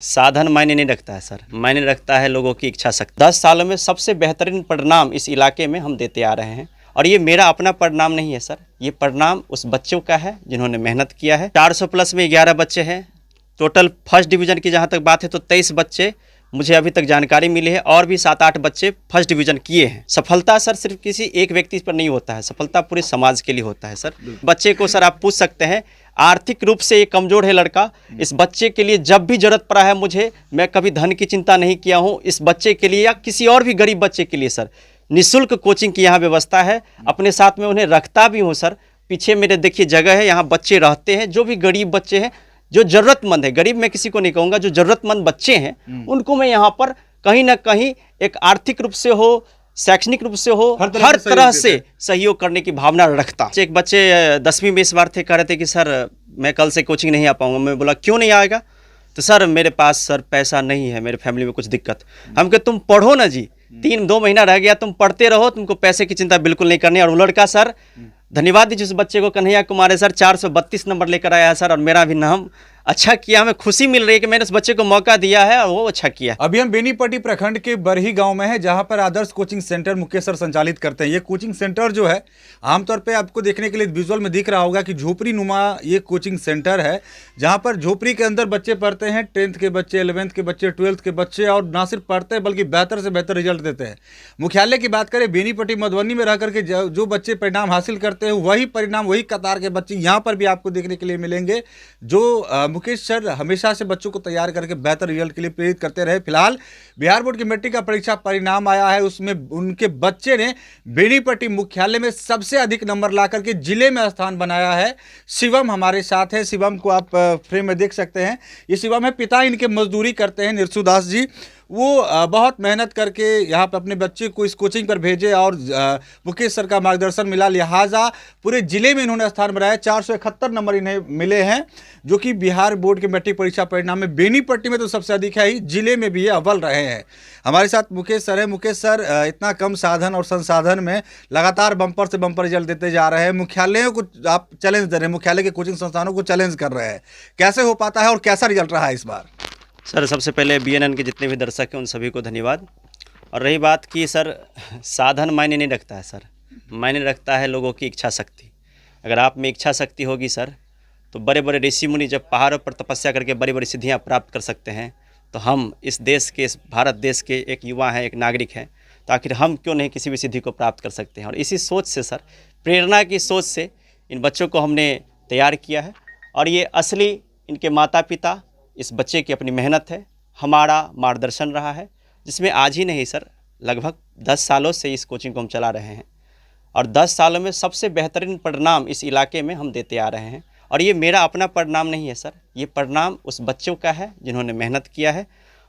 साधन मायने नहीं रखता है सर, मायने रखता है लोगों की इच्छा शक्ति। 10 सालों में सबसे बेहतरीन परिणाम इस इलाके में हम देते आ रहे हैं और ये मेरा अपना परिणाम नहीं है सर, ये परिणाम उस बच्चों का है जिन्होंने मेहनत किया है। 400 प्लस में 11 बच्चे हैं टोटल। फर्स्ट डिवीज़न की जहाँ तक बात है तो 23 बच्चे मुझे अभी तक जानकारी मिली है और भी 7-8 बच्चे फर्स्ट डिवीज़न किए हैं। सफलता सर सिर्फ किसी एक व्यक्ति पर नहीं होता है, सफलता पूरे समाज के लिए होता है सर। बच्चे को सर आप पूछ सकते हैं, आर्थिक रूप से ये कमज़ोर है लड़का, इस बच्चे के लिए जब भी ज़रूरत पड़ा है मुझे, मैं कभी धन की चिंता नहीं किया हूँ। इस बच्चे के लिए या किसी और भी गरीब बच्चे के लिए सर निःशुल्क कोचिंग की यहाँ व्यवस्था है। अपने साथ में उन्हें रखता भी हूँ सर। पीछे मेरे देखिए जगह है, यहाँ बच्चे रहते हैं, जो भी गरीब बच्चे हैं, जो ज़रूरतमंद है, गरीब मैं किसी को नहीं कहूँगा, जो ज़रूरतमंद बच्चे हैं उनको मैं यहाँ पर कहीं ना कहीं एक आर्थिक रूप से हो, शैक्षणिक रूप से हो, हर तरह से सहयोग करने की भावना रखता। एक बच्चे 10वीं में इस बार थे, कह रहे थे कि सर मैं कल से कोचिंग नहीं आ पाऊँगा। मैं बोला क्यों नहीं आएगा? तो सर मेरे पास सर पैसा नहीं है, मेरे फैमिली में कुछ दिक्कत। हम कहे तुम पढ़ो ना जी, 2 महीना रह गया, तुम पढ़ते रहो, तुमको पैसे की चिंता बिल्कुल नहीं करनी। और वो लड़का सर, धन्यवाद दीजिए उस बच्चे को, कन्हैया कुमार है सर, 432 नंबर लेकर आया है सर और मेरा भी नाम अच्छा किया। हमें खुशी मिल रही है कि मैंने उस बच्चे को मौका दिया है और वो अच्छा किया। अभी हम बेनीपट्टी प्रखंड के बरही गांव में है, जहां पर आदर्श कोचिंग सेंटर मुकेश सर संचालित करते हैं। ये कोचिंग सेंटर जो है आमतौर पे आपको देखने के लिए विजुअल में दिख रहा होगा कि झोपड़ी नुमा ये कोचिंग सेंटर है, जहां पर झोपड़ी के अंदर बच्चे पढ़ते हैं। 10th के बच्चे, 11th के बच्चे, 12th के बच्चे, और ना सिर्फ पढ़ते हैं बल्कि बेहतर से बेहतर रिजल्ट देते हैं। मुख्यालय की बात करें, बेनीपट्टी मधुबनी में रह करके जो बच्चे परिणाम हासिल करते हैं वही परिणाम, वही कतार के बच्चे यहाँ पर भी आपको देखने के लिए मिलेंगे। जो मुकेश सर हमेशा से बच्चों को तैयार करके बेहतर रिजल्ट के लिए प्रेरित करते रहे। फिलहाल बिहार बोर्ड की मैट्रिक का परीक्षा परिणाम आया है, उसमें उनके बच्चे ने बेनीपट्टी मुख्यालय में सबसे अधिक नंबर ला करके जिले में स्थान बनाया है। शिवम हमारे साथ है, शिवम को आप फ्रेम में देख सकते हैं। ये शिवम है, पिता इनके मजदूरी करते हैं, निरसुदास जी। वो बहुत मेहनत करके यहाँ पे अपने बच्चे को इस कोचिंग पर भेजे और मुकेश सर का मार्गदर्शन मिला, लिहाजा पूरे जिले में इन्होंने स्थान बनाया। 471 नंबर इन्हें मिले हैं, जो कि बिहार बोर्ड के मैट्रिक परीक्षा परिणाम में बेनीपट्टी में तो सबसे अधिक है ही, जिले में भी ये अव्वल रहे हैं। हमारे साथ मुकेश सर है। मुकेश सर, इतना कम साधन और संसाधन में लगातार बम्पर से बम्पर रिजल्ट देते जा रहे हैं। मुख्यालयों को आप चैलेंज दे रहे हैं, मुख्यालय के कोचिंग संस्थानों को चैलेंज कर रहे हैं, कैसे हो पाता है और कैसा रिजल्ट रहा है इस बार? सर सबसे पहले BNN के जितने भी दर्शक हैं उन सभी को धन्यवाद। और रही बात कि सर साधन मायने नहीं रखता है सर, मायने रखता है लोगों की इच्छा शक्ति। अगर आप में इच्छा शक्ति होगी सर तो बड़े बड़े ऋषि मुनि जब पहाड़ों पर तपस्या करके बड़ी बड़ी सिद्धियां प्राप्त कर सकते हैं, तो हम इस देश के, इस भारत देश के एक युवा हैं, एक नागरिक हैं, तो आखिर हम क्यों नहीं किसी भी सिद्धि को प्राप्त कर सकते हैं। और इसी सोच से सर, प्रेरणा की सोच से इन बच्चों को हमने तैयार किया है। और ये असली इनके माता पिता, इस बच्चे की अपनी मेहनत है, हमारा मार्गदर्शन रहा है, जिसमें आज ही नहीं सर लगभग 10 सालों से इस कोचिंग को हम चला रहे हैं। और 10 सालों में सबसे बेहतरीन परिणाम इस इलाके में हम देते आ रहे हैं। और ये मेरा अपना परिणाम नहीं है सर, ये परिणाम उस बच्चों का है जिन्होंने मेहनत किया है।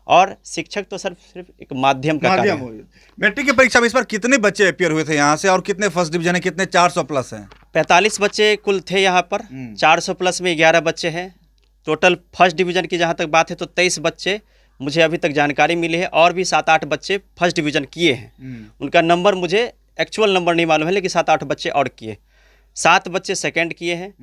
और शिक्षक तो सर सिर्फ एक माध्यम का कार्य है। मैट्रिक की परीक्षा में इस बार कितने बच्चे अपियर हुए थे यहाँ से और कितने फर्स्ट डिवीजन है, कितने 400 प्लस हैं? 45 बच्चे कुल थे यहाँ पर, 400 प्लस में 11 बच्चे हैं टोटल। फर्स्ट डिवीज़न की जहाँ तक बात है तो 23 बच्चे मुझे अभी तक जानकारी मिली है और भी 7-8 बच्चे फर्स्ट डिवीज़न किए हैं। उनका नंबर मुझे एक्चुअल नंबर नहीं मालूम है, लेकिन 7-8 बच्चे और किए। 7 बच्चे सेकंड किए हैं,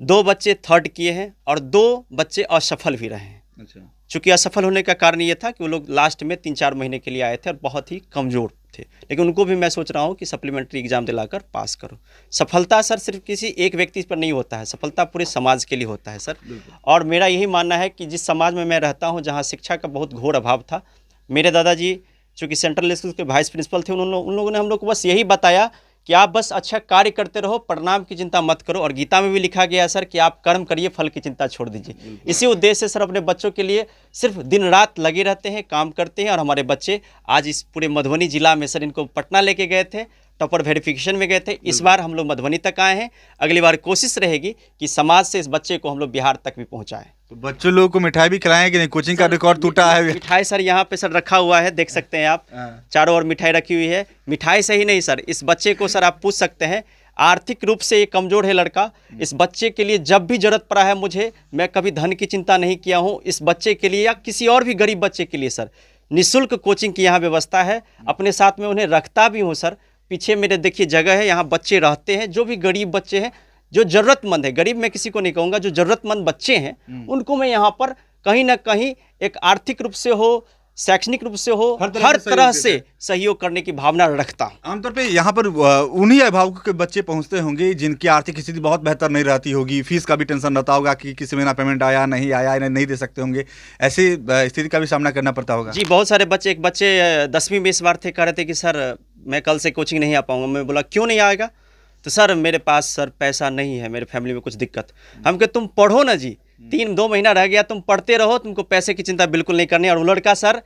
2 बच्चे थर्ड किए हैं और 2 बच्चे असफल भी रहे हैं। अच्छा। चूँकि असफल होने का कारण ये था कि वो लोग लास्ट में 3-4 महीने के लिए आए थे और बहुत ही कमज़ोर थे, लेकिन उनको भी मैं सोच रहा हूँ कि सप्लीमेंट्री एग्जाम दिलाकर पास करो। सफलता सर सिर्फ किसी एक व्यक्ति पर नहीं होता है, सफलता पूरे समाज के लिए होता है सर। और मेरा यही मानना है कि जिस समाज में मैं रहता हूँ, जहाँ शिक्षा का बहुत घोर अभाव था, मेरे दादाजी चूँकि सेंट्रल स्कूल के वाइस प्रिंसिपल थे, उन लोगों ने हम लोग को बस यही बताया कि आप बस अच्छा कार्य करते रहो, परिणाम की चिंता मत करो। और गीता में भी लिखा गया है सर कि आप कर्म करिए, फल की चिंता छोड़ दीजिए। इसी उद्देश्य से सर अपने बच्चों के लिए सिर्फ दिन रात लगे रहते हैं, काम करते हैं। और हमारे बच्चे आज इस पूरे मधुबनी जिला में सर, इनको पटना लेके गए थे, टॉपर वेरिफिकेशन में गए थे। इस बार हम लोग मधुबनी तक आए हैं। अगली बार कोशिश रहेगी कि समाज से इस बच्चे को हम लोग बिहार तक भी पहुँचाएँ। तो बच्चों लोगों को मिठाई भी खिलाएं कि नहीं? कोचिंग का रिकॉर्ड टूटा है। मिठाई सर यहाँ पे सर रखा हुआ है, देख सकते हैं आप, चारों ओर मिठाई रखी हुई है। मिठाई से ही नहीं सर, इस बच्चे को सर आप पूछ सकते हैं, आर्थिक रूप से ये कमज़ोर है लड़का, इस बच्चे के लिए जब भी ज़रूरत पड़ा है मुझे, मैं कभी धन की चिंता नहीं किया हूँ। इस बच्चे के लिए या किसी और भी गरीब बच्चे के लिए सर निःशुल्क कोचिंग की यहाँ व्यवस्था है। अपने साथ में उन्हें रखता भी हूँ सर। पीछे मेरे देखिए जगह है, यहाँ बच्चे रहते हैं, जो भी गरीब बच्चे हैं, जो ज़रूरतमंद है, गरीब मैं किसी को नहीं कहूँगा, जो ज़रूरतमंद बच्चे हैं उनको मैं यहाँ पर कहीं ना कहीं एक आर्थिक रूप से हो, शैक्षणिक रूप से हो, हर हर तरह तरह से से सहयोग करने की भावना रखता हूँ। आमतौर पे यहाँ पर उन्हीं अभिभावकों के बच्चे पहुँचते होंगे जिनकी आर्थिक स्थिति बहुत बेहतर नहीं रहती होगी, फीस का भी टेंशन रहता होगा कि किसी महीना पेमेंट आया नहीं आया, नहीं दे सकते होंगे, ऐसी स्थिति का भी सामना करना पड़ता होगा। जी, बहुत सारे बच्चे, एक बच्चे 10वीं में इस बार थे, कह रहे थे कि सर मैं कल से कोचिंग नहीं आ पाऊंगा। मैं बोला क्यों नहीं आएगा? तो सर मेरे पास सर पैसा नहीं है, मेरे फैमिली में कुछ दिक्कत। हम कहे तुम पढ़ो ना जी, 2 महीना रह गया, तुम पढ़ते रहो, तुमको पैसे की चिंता बिल्कुल नहीं करनी। और वो लड़का सर,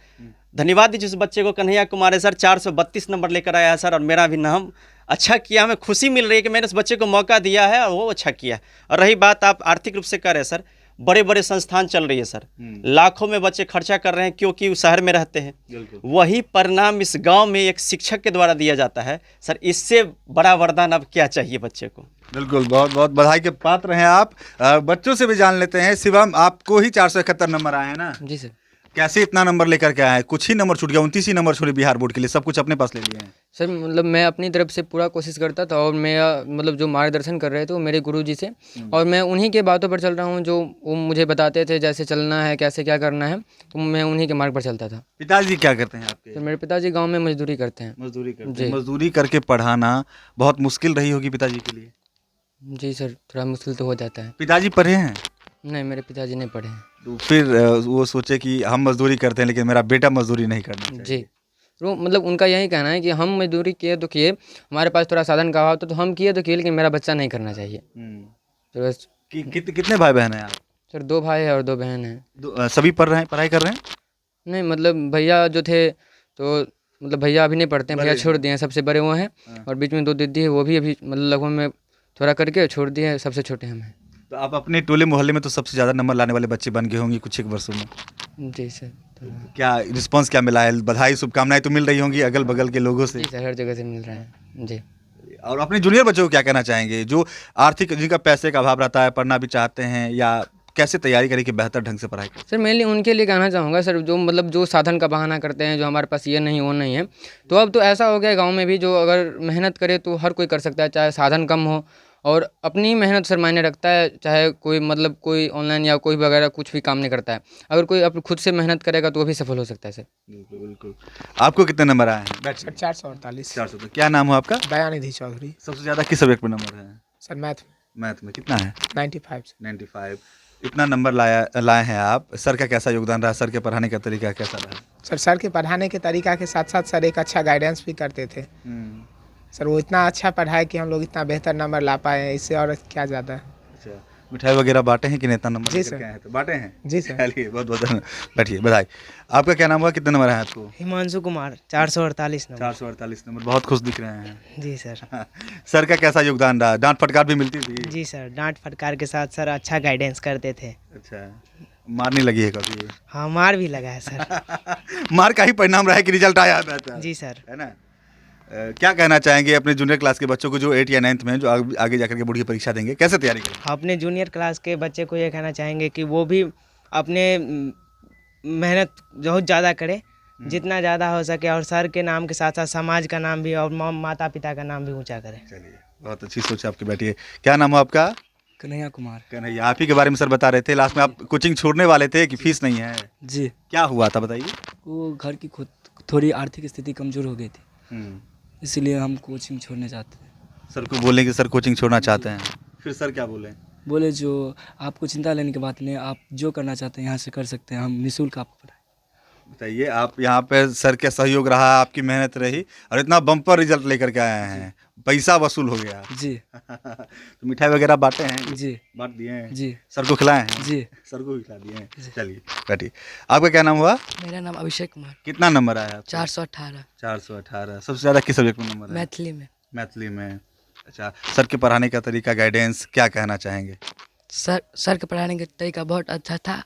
धन्यवाद दीजिए उस बच्चे को, कन्हैया कुमार है सर, 432 नंबर लेकर आया है सर, और मेरा भी नाम अच्छा किया। हमें खुशी मिल रही है कि मैंने उस बच्चे को मौका दिया है और वो अच्छा किया। और रही बात आप आर्थिक रूप से कर रहे हैं सर, बड़े बड़े संस्थान चल रही है सर, लाखों में बच्चे खर्चा कर रहे हैं क्योंकि वो शहर में रहते हैं। वही परिणाम इस गांव में एक शिक्षक के द्वारा दिया जाता है सर। इससे बड़ा वरदान अब क्या चाहिए बच्चे को। बिल्कुल, बहुत बहुत बधाई के पात्र हैं आप। बच्चों से भी जान लेते हैं। शिवम, आपको ही 471 नंबर आए हैं ना? जी सर। कैसे इतना नंबर लेकर के आए? कुछ ही नंबर छूट गया, 29 ही नंबर छोड़े बिहार बोर्ड के लिए, सब कुछ अपने पास ले लिए हैं। सर मतलब मैं अपनी तरफ से पूरा कोशिश करता था, और मेरा मतलब जो मार्गदर्शन कर रहे थे वो मेरे गुरुजी से, और मैं उन्हीं के बातों पर चल रहा हूँ, जो वो मुझे बताते थे जैसे चलना है, कैसे क्या करना है, तो मैं उन्हीं के मार्ग पर चलता था। पिताजी क्या करते हैं आपके? तो मेरे पिताजी गाँव में मजदूरी करते हैं। मजदूरी करते जी। हैं। मजदूरी करके पढ़ाना बहुत मुश्किल रही होगी पिताजी के लिए। जी सर, थोड़ा मुश्किल तो हो जाता है। पिताजी पढ़े हैं? नहीं, मेरे पिताजी नहीं पढ़े हैं। तो फिर वो सोचे कि हम मजदूरी करते हैं लेकिन मेरा बेटा मजदूरी नहीं करना चाहिए। जी, तो मतलब उनका यही कहना है कि हम मजदूरी किए तो किए, हमारे पास थोड़ा साधन का अभाव था तो हम किए तो किए, लेकिन मेरा बच्चा नहीं करना चाहिए। तो बस। कितने भाई बहन हैं आप? सर 2 भाई है और 2 बहन हैं। सभी पढ़ रहे हैं, पढ़ाई कर रहे हैं? नहीं मतलब भैया जो थे, तो मतलब भैया अभी नहीं पढ़ते हैं, भैया छोड़ दिए हैं, सबसे बड़े वो हैं। और बीच में 2 दीदी है, वो भी अभी मतलब लगभग में थोड़ा करके छोड़ दिए हैं, सबसे छोटे हम हैं। तो आप अपने टोले मोहल्ले में तो सबसे ज़्यादा नंबर लाने वाले बच्चे बन गए होंगे कुछ एक वर्षों में। जी सर। तो क्या रिस्पांस क्या मिला है? बधाई शुभकामनाएं तो मिल रही होंगी अगल बगल के लोगों से। जी सर, हर जगह से मिल रहा है। जी। और अपने जूनियर बच्चों को क्या कहना चाहेंगे जो आर्थिक, जिनका पैसे का अभाव रहता है, पढ़ना भी चाहते हैं, या कैसे तैयारी करें कि बेहतर ढंग से पढ़ाई करें? सर मेनली उनके लिए कहना चाहूँगा सर, जो मतलब जो साधन का बहाना करते हैं, जो हमारे पास ये नहीं वो नहीं है, तो अब तो ऐसा हो गया गांव में भी, जो अगर मेहनत करे तो हर कोई कर सकता है, चाहे साधन कम हो, और अपनी मेहनत सर मायने रखता है। चाहे कोई मतलब कोई ऑनलाइन या कोई वगैरह कुछ भी काम नहीं करता है, अगर कोई अपने खुद से मेहनत करेगा तो वो भी सफल हो सकता है सर। बिल्कुल बिल्कुल। आपको कितने नंबर आए हैं? बैठ। 448। 400। तो क्या नाम हो आपका? दयानिधि चौधरी। सबसे ज़्यादा किस सब्जेक्ट में नंबर है? सर मैथ मैथ में कितना है? 95। 95। इतना नंबर लाए हैं आप। सर का कैसा योगदान रहा? सर के पढ़ाने का तरीका कैसा रहा? सर के पढ़ाने के तरीका के साथ साथ सर एक अच्छा गाइडेंस भी करते थे। सर वो इतना अच्छा पढ़ाए कि हम लोग इतना बेहतर नंबर ला पाए, इससे और क्या ज़्यादा। अच्छा, मिठाई वगैरह बांटे हैं कि नहीं? इतना नंबर जी लेकर सर। के आए हैं तो बांटे हैं? जी सर। चलिए, बहुत बहुत धन्यवाद। बैठिए, बधाई। आपका क्या नाम हुआ? कितने नंबर आए आपको? हिमांशु कुमार 448 नंबर। 448 नंबर। बहुत खुश दिख रहे हैं। जी सर। सर का कैसा योगदान रहा? डांट फटकार भी मिलती थी? जी सर, डांट फटकार के साथ सर अच्छा गाइडेंस करते थे। अच्छा, मार नहीं लगी है कभी? हाँ, मार भी लगा है सर। मार का ही परिणाम रहा है कि रिजल्ट आया है बेहतर। जी सर। है ना? क्या कहना चाहेंगे अपने जूनियर क्लास के बच्चों को जो 8 या 9th में, जो आगे जाकर के बोर्ड की परीक्षा देंगे, कैसे तैयारी करें? अपने जूनियर क्लास के बच्चे को ये कहना चाहेंगे कि वो भी अपने मेहनत बहुत ज़्यादा करे, जितना ज़्यादा हो सके, और सर के नाम के साथ साथ समाज का नाम भी और माता पिता का नाम भी ऊंचा करे। चलिए, बहुत अच्छी सोच है आपकी। बैठिए। क्या नाम हो आपका? कन्हैया कुमार। कन्हैया। आप ही के बारे में सर बता रहे थे, लास्ट में आप कोचिंग छोड़ने वाले थे कि फीस नहीं है? जी, क्या हुआ था बताइए। वो घर की खुद थोड़ी आर्थिक स्थिति कमज़ोर हो गई थी, इसीलिए हम कोचिंग छोड़ने चाहते हैं। सर को बोलें कि सर कोचिंग छोड़ना चाहते हैं, फिर सर क्या बोले? बोले जो आपको चिंता लेने की बात नहीं, आप जो करना चाहते हैं यहाँ से कर सकते हैं, हम निःशुल्क आपको पढ़ाएं। बताइए, आप यहाँ पे सर का सहयोग रहा, आपकी मेहनत रही, और इतना बम्पर रिजल्ट लेकर के आए हैं, पैसा वसूल हो गया। जी। तो मिठाई वगैरह बांटे हैं? जी। बांट दिए हैं? जी। सर को खिलाए हैं? जी। सर को भी खिला दिए हैं। चलिए, बैठिए। आपका क्या नाम हुआ? मेरा नाम अभिषेक कुमार। कितना नंबर आया आपको? 418। 418। सबसे ज़्यादा किस सब्जेक्ट में नंबर है? मैथिली में। मैथिली में। अच्छा, सर के पढ़ाने का तरीका, गाइडेंस, क्या कहना चाहेंगे? सर के पढ़ाने का तरीका बहुत अच्छा था,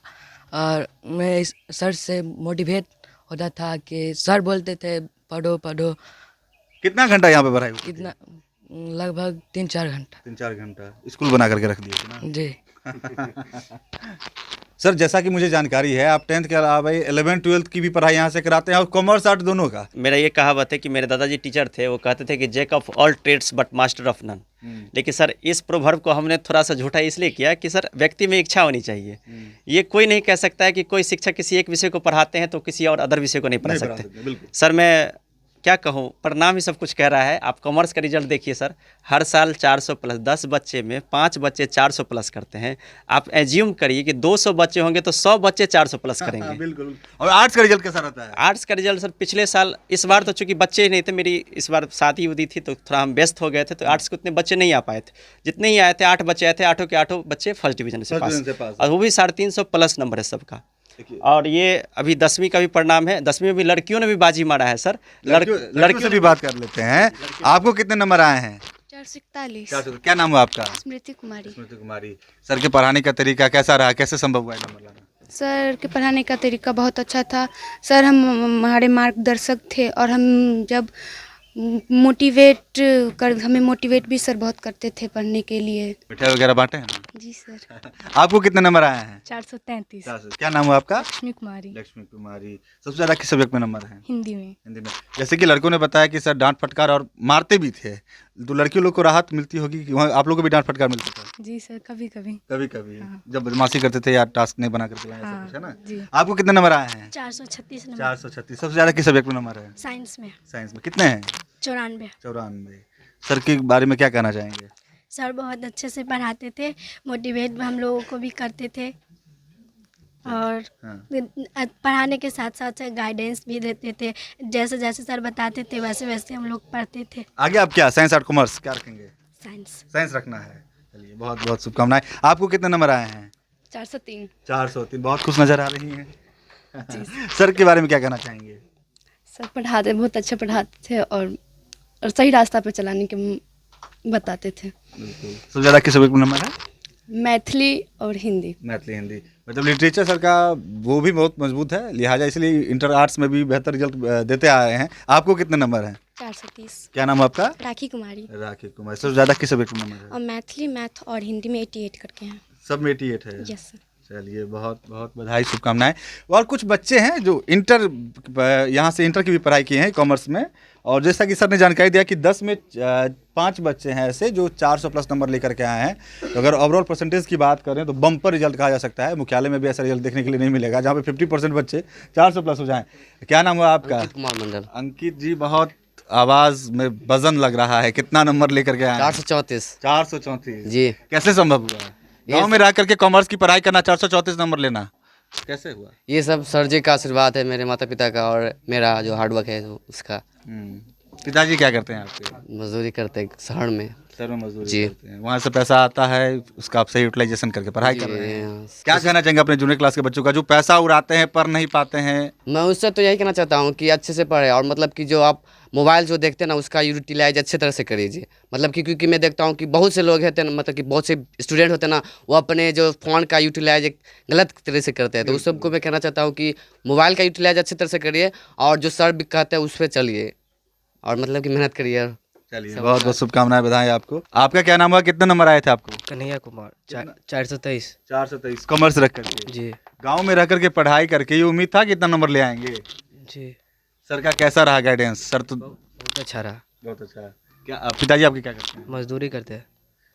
और मैं इस सर से मोटिवेट होता था कि सर बोलते थे पढ़ो पढ़ो। कितना घंटा यहाँ पे पढ़ाई हुई? कितना? लगभग 3-4 घंटा। 3-4 घंटा स्कूल बना करके रख दिए थे ना? जी। सर जैसा कि मुझे जानकारी है आप 10th के अलावा 11 12th की भी पढ़ाई यहाँ से कराते हैं और कॉमर्स आर्ट दोनों का। मेरा ये कहावत है कि मेरे दादाजी टीचर थे, वो कहते थे कि jack of all trades but master of none. लेकिन सर इस प्रोवर्ब को हमने थोड़ा सा झूठा इसलिए किया कि सर व्यक्ति में इच्छा होनी चाहिए। ये कोई नहीं कह सकता है कि कोई शिक्षक किसी एक विषय को पढ़ाते हैं तो किसी और अदर विषय को नहीं पढ़ा सकते। सर मैं क्या कहूँ, परिणाम ही सब कुछ कह रहा है। आप कॉमर्स का रिजल्ट देखिए सर, हर साल 400 प्लस, 10 बच्चे में 5 बच्चे 400 प्लस करते हैं। आप एज्यूम करिए कि 200 बच्चे होंगे तो 100 बच्चे 400 प्लस करेंगे। बिल्कुल। और आर्ट्स का रिजल्ट कैसा रहता है? आर्ट्स का रिजल्ट सर पिछले साल, इस बार तो चूंकि बच्चे ही नहीं थे, मेरी इस बार शादी उदी थी तो थोड़ा हम व्यस्त हो गए थे, तो आर्ट्स के उतने बच्चे नहीं आ पाए थे। जितने ही आए थे 8 बच्चे आए थे, 8 के 8 बच्चे फर्स्ट डिवीजन से पास, और वो भी 350 प्लस नंबर है सबका। और ये अभी 10वीं का भी परिणाम है, 10वीं में भी लड़कियों ने भी बाजी मारा है सर। लड़कियों से भी बात कर लेते हैं। आपको कितने नंबर आए हैं? 441। क्या नाम है आपका? स्मृति कुमारी। स्मृति कुमारी। सर के पढ़ाने का तरीका कैसा रहा, कैसे संभव हुआ नंबर लाना? सर के पढ़ाने का तरीका बहुत अच्छा था। सर हमारे मार्गदर्शक थे और हम जब हमें मोटिवेट भी सर बहुत करते थे पढ़ने के लिए। मिठाई वगैरह बांटे हैं? जी सर। आपको कितने नंबर आए हैं? 433। क्या नाम है आपका? लक्ष्मी कुमारी। लक्ष्मी कुमारी। सबसे ज्यादा किस सब्जेक्ट में नंबर है? हिंदी में। हिंदी में। जैसे कि लड़कों ने बताया कि सर डांट फटकार और मारते भी थे, तो लड़कियों लोग को राहत मिलती होगी कि वहाँ आप लोगों को भी डांट फटकार मिलती था? जी सर, कभी कभी। कभी कभी जब बदमाशी करते थे या टास्क नहीं बना करके लाए, ऐसा कुछ है ना? जी। आपको कितने नंबर आए हैं? 436 नंबर। 436। सबसे ज्यादा किस सब्जेक्ट में नंबर है? साइंस में। साइंस में कितने हैं? 94। 94। सर के बारे में क्या कहना चाहेंगे? सर बहुत अच्छे से पढ़ाते थे, मोटिवेट हम लोगों को भी करते थे और पढ़ाने के साथ साथ गाइडेंस भी देते थे। जैसे जैसे सर बताते थे वैसे वैसे हम लोग पढ़ते थे। आगे आप क्या, साइंस आर्ट कॉमर्स क्या रखेंगे? साइंस। साइंस रखना है। चलिए बहुत बहुत शुभकामनाएं। आपको कितने नंबर आए हैं? 403। 403। बहुत खुश नजर आ रही हैं। सर के बारे में क्या कहना चाहेंगे? सर पढ़ाते बहुत अच्छे पढ़ाते थे और सही रास्ता पे चलाने के बताते थे। सबसे ज़्यादा किस सब्जेक्ट में नंबर है? मैथिली और हिंदी। मैथिली हिंदी। मतलब लिटरेचर सर का वो भी बहुत मजबूत है, लिहाजा इसलिए इंटर आर्ट्स में भी बेहतर रिजल्ट देते आ रहे हैं। आपको कितने नंबर हैं? 430। क्या नाम है आपका? राखी कुमारी। राखी कुमारी। सबसे ज़्यादा किस सब्जेक्ट में नंबर है? और मैथिली, मैथ और हिंदी में 88 करके हैं। सब में 88 है? Yes sir. चलिए बहुत बहुत बधाई, शुभकामनाएं। और कुछ बच्चे हैं जो इंटर, यहाँ से इंटर की भी पढ़ाई किए हैं कॉमर्स में, और जैसा कि सर ने जानकारी दिया कि 10 में 5 बच्चे हैं ऐसे जो 400 प्लस नंबर लेकर के आए हैं। तो अगर ओवरऑल परसेंटेज की बात करें तो बम्पर रिजल्ट कहा जा सकता है। मुख्यालय में भी ऐसा रिजल्ट देखने के लिए नहीं मिलेगा जहाँ पे 50% बच्चे 400 प्लस हो जाएं। क्या नाम हुआ आपका? अंकित कुमार मंडल। अंकित जी, बहुत आवाज़ में वजन लग रहा है। कितना नंबर लेकर के आए? 434। 434 जी। कैसे संभव हुआ? गाँव में रह करके कॉमर्स की पढ़ाई करना, 434 नंबर लेना कैसे हुआ? ये सब सर जी का आशीर्वाद है, मेरे माता पिता का, और मेरा जो हार्डवर्क है उसका। पिताजी क्या करते हैं आपके? मजदूरी करते हैं शहर में। शहर में मजदूरी जी। करते हैं। वहाँ से पैसा आता है, उसका आप सही यूटिलाइजेशन करके पढ़ाई कर रहे हैं। हाँ। क्या कहना चाहेंगे अपने जूनियर क्लास के बच्चों का जो पैसा उड़ाते हैं पढ़ नहीं पाते हैं? मैं उससे तो यही कहना चाहता हूँ कि अच्छे से पढ़े, और मतलब कि जो आप मोबाइल जो देखते हैं ना उसका यूटिलाइज अच्छे तरह से करीजिए। मतलब कि क्योंकि मैं देखता हूँ कि बहुत से लोग होते हैं, मतलब कि बहुत से स्टूडेंट होते हैं ना, वो अपने जो फ़ोन का यूटिलाइज एक गलत तरह से करते हैं। तो उस सबको मैं कहना चाहता हूँ कि मोबाइल का यूटिलाइज अच्छे तरह से करिए, और जो सर भी कहते हैं उस पर चलिए, और मतलब कि मेहनत करिए। चलिए बहुत बहुत शुभकामनाएं, बधाई आपको। आपका क्या नाम हुआ, कितने नंबर आए थे आपको? कन्हैया कुमार। 423। 423। कॉमर्स रख करके जी। गाँव में रह करके पढ़ाई करके ये उम्मीद था कि इतना नंबर ले आएंगे? जी। सर का कैसा रहा गाइडेंस? सर तो बहुत अच्छा रहा। बहुत अच्छा। क्या पिताजी आपके क्या करते हैं? मजदूरी करते हैं।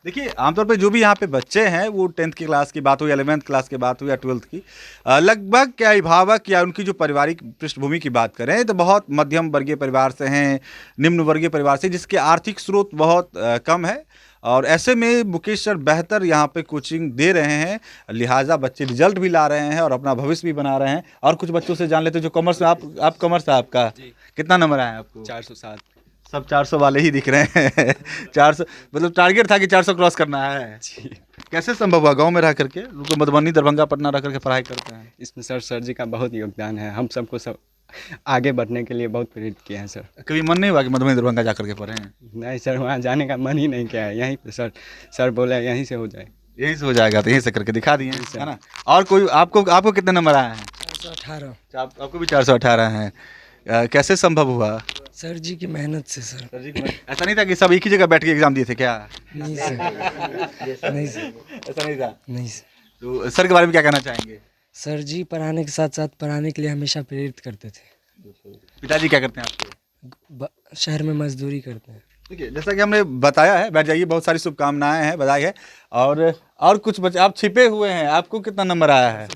देखिए आमतौर पे जो भी यहाँ पे बच्चे हैं, वो 10th की क्लास की बात हो या 11th क्लास की बात हो या 12th की, लगभग क्या अभिभावक या उनकी जो पारिवारिक पृष्ठभूमि की बात करें तो बहुत मध्यम वर्गीय परिवार से हैं, निम्न वर्गीय परिवार से, जिसके आर्थिक स्रोत बहुत कम है। और ऐसे में मुकेश सर बेहतर यहाँ पे कोचिंग दे रहे हैं, लिहाजा बच्चे रिजल्ट भी ला रहे हैं और अपना भविष्य भी बना रहे हैं। और कुछ बच्चों से जान लेते हैं जो कॉमर्स में। आप कॉमर्स है आपका? कितना नंबर आया आपको? 407। सब 400 वाले ही दिख रहे हैं। 400 मतलब टारगेट था कि 400 क्रॉस करना है। कैसे संभव हुआ गांव में रह करके? लोग मधुबनी, दरभंगा, पटना रह करके पढ़ाई करते हैं। इसमें सर जी का बहुत योगदान है। हम सबको सब आगे बढ़ने के लिए बहुत प्रेरित किए हैं सर। कभी मन नहीं हुआ कि मधुबनी, दरभंगा जा करके पढ़ें? नहीं सर, वहाँ जाने का मन ही नहीं किया है। यहीं पे सर बोले यहीं से हो जाए। यहीं से हो जाएगा, तो यहीं से करके दिखा दिए है ना। और कोई आपको कितने नंबर आए हैं? 418। आपको भी 418 हैं। कैसे संभव हुआ? सर जी की मेहनत से सर। ऐसा नहीं था कि सब एक ही जगह बैठ के एग्जाम दिए थे क्या? नहीं सर। नहीं सर। ऐसा नहीं था। नहीं सर। तो सर के बारे में क्या कहना चाहेंगे? सर जी पढ़ाने के साथ साथ पढ़ाने के लिए हमेशा प्रेरित करते थे। पिताजी क्या करते हैं आपके? शहर में मजदूरी करते हैं। देखिए, जैसा कि हमने बताया है, बैठ जाइए, बहुत सारी शुभकामनाएं हैं, बधाई है। और कुछ बच्चे आप छिपे हुए हैं, आपको कितना नंबर आया है?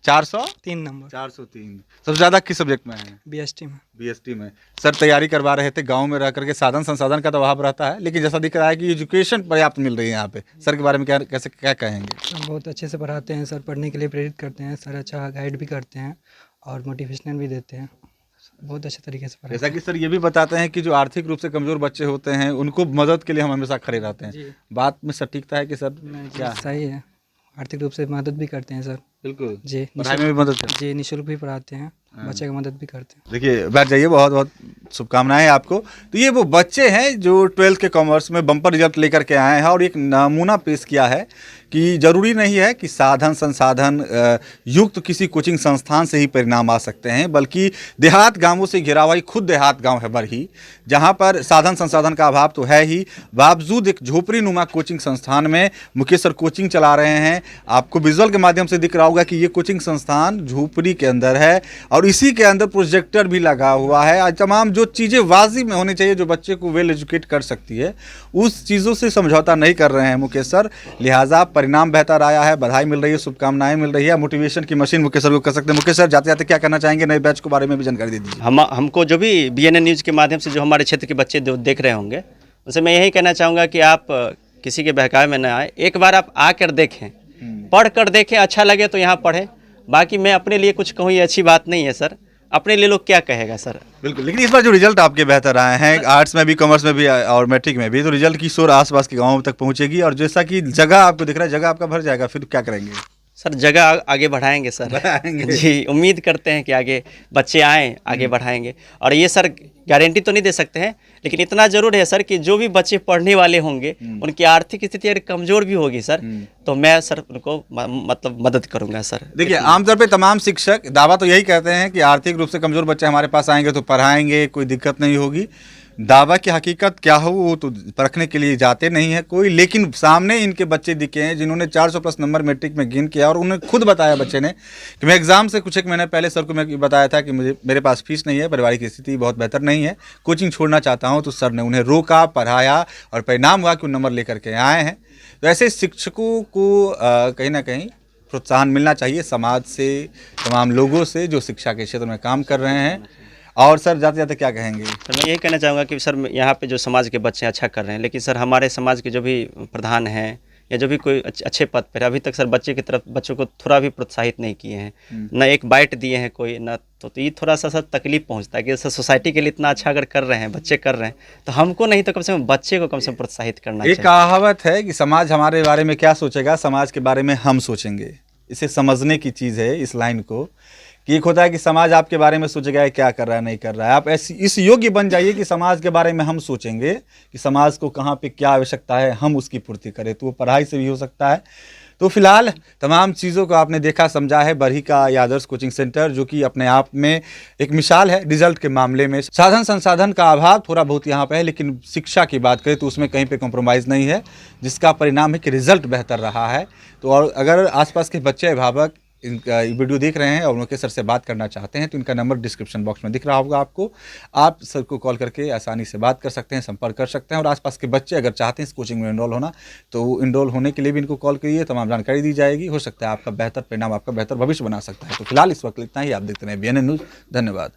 3 नंबर 403। सबसे ज़्यादा किस सब्जेक्ट में है? BST में। BST में। सर तैयारी करवा रहे थे, गांव में रह करके साधन संसाधन का तो अभाव रहता है, लेकिन जैसा दिख रहा है कि एजुकेशन पर्याप्त मिल रही है यहाँ पे। सर के बारे में क्या कहेंगे? सर बहुत अच्छे से पढ़ाते हैं, सर पढ़ने के लिए प्रेरित करते हैं, सर अच्छा गाइड भी करते हैं और मोटिवेशनल भी देते हैं। बहुत अच्छे तरीके से पढ़ाते जैसा कि सर ये भी बताते हैं कि जो आर्थिक रूप से कमजोर बच्चे होते हैं उनको मदद के लिए हम हमेशा खड़े रहते हैं। जी। बात में सटीकता है कि सर क्या? सही है, आर्थिक रूप से मदद भी करते हैं सर। बिल्कुल जी, पढ़ाई में भी मदद करते जी निःशुल्क भी पढ़ाते हैं, बच्चे की मदद भी करते हैं। देखिए, बैठ जाइए, बहुत बहुत शुभकामनाएं आपको। तो ये वो बच्चे हैं जो 12th के कॉमर्स में बम्पर रिजल्ट लेकर के आए हैं और एक नमूना पेश किया है कि जरूरी नहीं है कि साधन संसाधन युक्त किसी कोचिंग संस्थान से ही परिणाम आ सकते हैं, बल्कि देहात गांवों से घिरा हुआ खुद देहात गांव है बरही, जहां पर साधन संसाधन का अभाव तो है ही, बावजूद एक झोपड़ी नुमा कोचिंग संस्थान में मुकेश सर कोचिंग चला रहे हैं। आपको विजुअल के माध्यम से दिख रहा होगा कि ये कोचिंग संस्थान झोपड़ी के अंदर है और इसी के अंदर प्रोजेक्टर भी लगा हुआ है। आज तमाम जो चीज़ें वाजिब में होनी चाहिए, जो बच्चे को वेल एजुकेट कर सकती है, उस चीज़ों से समझौता नहीं कर रहे हैं मुकेश सर। लिहाजा परिणाम बेहतर आया है, बधाई मिल रही है, शुभकामनाएं मिल रही है। मोटिवेशन की मशीन मुकेश सर को कर सकते हैं। मुकेश सर, जाते जाते क्या करना चाहेंगे, नए बैच के बारे में भी जानकारी दे दीजिए। हमको जो भी BNN न्यूज़ के माध्यम से जो हमारे क्षेत्र के बच्चे देख रहे होंगे, उनसे मैं यही कहना चाहूँगा कि आप किसी के बहकावे में न आए, एक बार आप आकर देखें, पढ़ कर देखें, अच्छा लगे तो यहाँ पढ़ें। बाकी मैं अपने लिए कुछ कहूँ ये अच्छी बात नहीं है सर, अपने लिए लोग क्या कहेगा सर। बिल्कुल, लेकिन इस बार जो रिजल्ट आपके बेहतर आए हैं, आर्ट्स में भी, कॉमर्स में भी और मैट्रिक में भी, तो रिजल्ट की शोर आसपास के गाँव तक पहुँचेगी और जैसा कि जगह आपको दिख रहा है, जगह आपका भर जाएगा, फिर क्या करेंगे? सर जगह आगे बढ़ाएंगे सर। जी, उम्मीद करते हैं कि आगे बच्चे आएँ, आगे बढ़ाएंगे। और ये सर गारंटी तो नहीं दे सकते हैं, लेकिन इतना ज़रूर है सर कि जो भी बच्चे पढ़ने वाले होंगे, उनकी आर्थिक स्थिति अगर कमज़ोर भी होगी सर, तो मैं सर उनको मतलब मदद करूंगा सर। देखिए, आमतौर पे तमाम शिक्षक दावा तो यही कहते हैं कि आर्थिक रूप से कमज़ोर बच्चे हमारे पास आएंगे तो पढ़ाएंगे, कोई दिक्कत नहीं होगी। दावा की हकीकत क्या हो वो तो परखने के लिए जाते नहीं है कोई, लेकिन सामने इनके बच्चे दिखे हैं जिन्होंने 400 प्लस नंबर मैट्रिक में गेन किया और उन्होंने खुद बताया बच्चे ने कि मैं एग्जाम से कुछ एक महीने पहले सर को मैं बताया था कि मेरे पास फीस नहीं है, पारिवारिक स्थिति बहुत बेहतर नहीं है, कोचिंग छोड़ना चाहता हूँ। तो सर ने उन्हें रोका, पढ़ाया और परिणाम हुआ कि वो नंबर लेकर के आए हैं। तो ऐसे शिक्षकों को कहीं ना कहीं प्रोत्साहन मिलना चाहिए समाज से, तमाम लोगों से जो शिक्षा के क्षेत्र में काम कर रहे हैं। और सर जाते जाते क्या कहेंगे? सर मैं यही कहना चाहूँगा कि सर यहाँ पे जो समाज के बच्चे अच्छा कर रहे हैं, लेकिन सर हमारे समाज के जो भी प्रधान हैं या जो भी कोई अच्छे पद पर, अभी तक सर बच्चों को थोड़ा भी प्रोत्साहित नहीं किए हैं, न एक बाइट दिए हैं कोई, न तो ये थोड़ा सा सर तकलीफ पहुँचता है कि सर सोसाइटी के लिए इतना अच्छा अगर कर रहे हैं, बच्चे कर रहे हैं, तो हमको नहीं तो कम से कम बच्चे को कम से कम प्रोत्साहित करना चाहिए। एक कहावत है कि समाज हमारे बारे में क्या सोचेगा, समाज के बारे में हम सोचेंगे। इसे समझने की चीज़ है इस लाइन को, कि एक होता है कि समाज आपके बारे में सोचेगा क्या कर रहा है, नहीं कर रहा है। आप ऐसी इस योग्य बन जाइए कि समाज के बारे में हम सोचेंगे कि समाज को कहाँ पे क्या आवश्यकता है, हम उसकी पूर्ति करें। तो वो पढ़ाई से भी हो सकता है। तो फिलहाल तमाम चीज़ों को आपने देखा समझा है। बरही का ये आदर्श कोचिंग सेंटर जो कि अपने आप में एक मिसाल है रिजल्ट के मामले में। साधन संसाधन का अभाव थोड़ा बहुत यहाँ पे है, लेकिन शिक्षा की बात करें तो उसमें कहीं पे कॉम्प्रोमाइज़ नहीं है, जिसका परिणाम है कि रिजल्ट बेहतर रहा है। तो और अगर आसपास के बच्चे अभिभावक इनका वीडियो देख रहे हैं और उनके सर से बात करना चाहते हैं तो इनका नंबर डिस्क्रिप्शन बॉक्स में दिख रहा होगा आपको। आप सर को कॉल करके आसानी से बात कर सकते हैं, संपर्क कर सकते हैं। और आसपास के बच्चे अगर चाहते हैं इस कोचिंग में इनरोल होना तो इनरोल होने के लिए भी इनको कॉल करिए, तमाम जानकारी दी जाएगी। हो सकता है आपका बेहतर परिणाम, आपका बेहतर भविष्य बना सकता है। तो फिलहाल इस वक्त इतना ही। आप देखते रहें BNN न्यूज़। धन्यवाद।